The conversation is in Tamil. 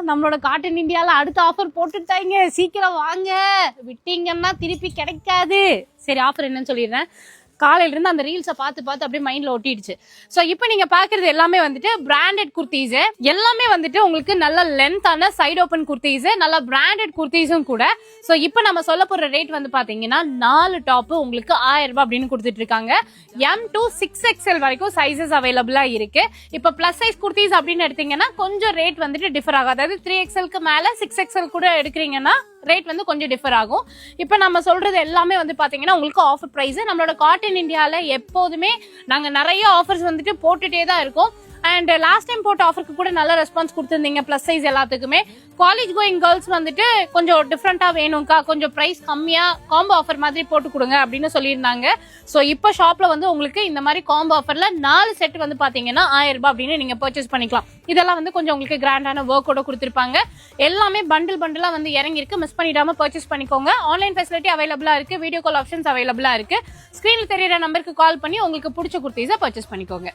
நம்மளோட காட்டன் இந்தியால அடுத்த ஆஃபர் போட்டுட்டாங்க, சீக்கிரம் வாங்க, விட்டீங்கன்னா திருப்பி கிடைக்காது. சரி, ஆஃபர் என்னன்னு சொல்லிடுறேன். காலையில இருந்து அந்த ரீல்ஸை பார்த்து பார்த்து அப்படியே மைண்ட்ல ஒட்டிடுச்சு. ஸோ இப்போ நீங்க பாக்குறது எல்லாமே வந்துட்டு பிராண்டட் குர்த்திஸ், எல்லாமே வந்துட்டு உங்களுக்கு நல்ல லென்த்தான சைடு ஓப்பன் குர்த்திஸ், நல்ல பிராண்டட் குர்த்திஸும் கூட. ஸோ இப்போ நம்ம சொல்ல போற ரேட் வந்து பாத்தீங்கன்னா 4 டாப் உங்களுக்கு 1000 ரூபாய் அப்படின்னு கொடுத்துட்டு இருக்காங்க. M to 6XL வரைக்கும் சைசஸ் அவைலபிளா இருக்கு. இப்போ பிளஸ் சைஸ் குர்த்திஸ் அப்படின்னு எடுத்தீங்கன்னா கொஞ்சம் ரேட் வந்துட்டு டிஃபர் ஆகும். அதாவது 3XLக்கு மேல 6XL கூட எடுக்கிறீங்கன்னா ரேட் வந்து கொஞ்சம் டிஃபர் ஆகும். இப்போ நம்ம சொல்றது எல்லாமே வந்து பாத்தீங்கன்னா உங்களுக்கு ஆஃபர் பிரைஸ். நம்மளோட காட்டன் இந்தியால எப்போதுமே நாங்க நிறைய ஆஃபர்ஸ் வந்துட்டு போட்டுட்டே தான் இருக்கோம். அண்ட் லாஸ்ட் டைம் போட்ட ஆஃபருக்கு கூட நல்ல ரெஸ்பான்ஸ் கொடுத்துருந்தீங்க. பிளஸ் சைஸ் எல்லாத்துக்குமே காலேஜ் கோயிங் கேர்ள்ஸ் வந்துட்டு கொஞ்சம் டிஃப்ரெண்டா வேணும்க்கா, கொஞ்சம் பிரைஸ் கம்மியா காம்போ ஆஃபர் மாதிரி போட்டு கொடுங்க அப்படின்னு சொல்லியிருந்தாங்க. ஸோ இப்போ ஷாப்ல வந்து உங்களுக்கு இந்த மாதிரி காம்போ ஆஃபர்ல 4 செட் வந்து பாத்தீங்கன்னா 1000 ரூபாய் அப்படின்னு நீங்க பர்ச்சேஸ் பண்ணிக்கலாம். இதெல்லாம் வந்து கொஞ்சம் உங்களுக்கு கிராண்டான ஒர்க்கோட கொடுத்துருப்பாங்க. எல்லாமே பண்டிலா வந்து இறங்கி இருக்கு. மிஸ் பண்ணிடாம பர்ச்சேஸ் பண்ணிக்கோங்க. ஆன்லைன் ஃபெசிலிட்டி அவைலபிளா இருக்கு. வீடியோ கால் ஆப்ஷன்ஸ் அவைலபிளா இருக்கு. ஸ்கிரீன்ல தெரியற நம்பருக்கு கால் பண்ணி உங்களுக்கு பிடிச்ச குர்த்திஸை பர்ச்சேஸ் பண்ணிக்கோங்க.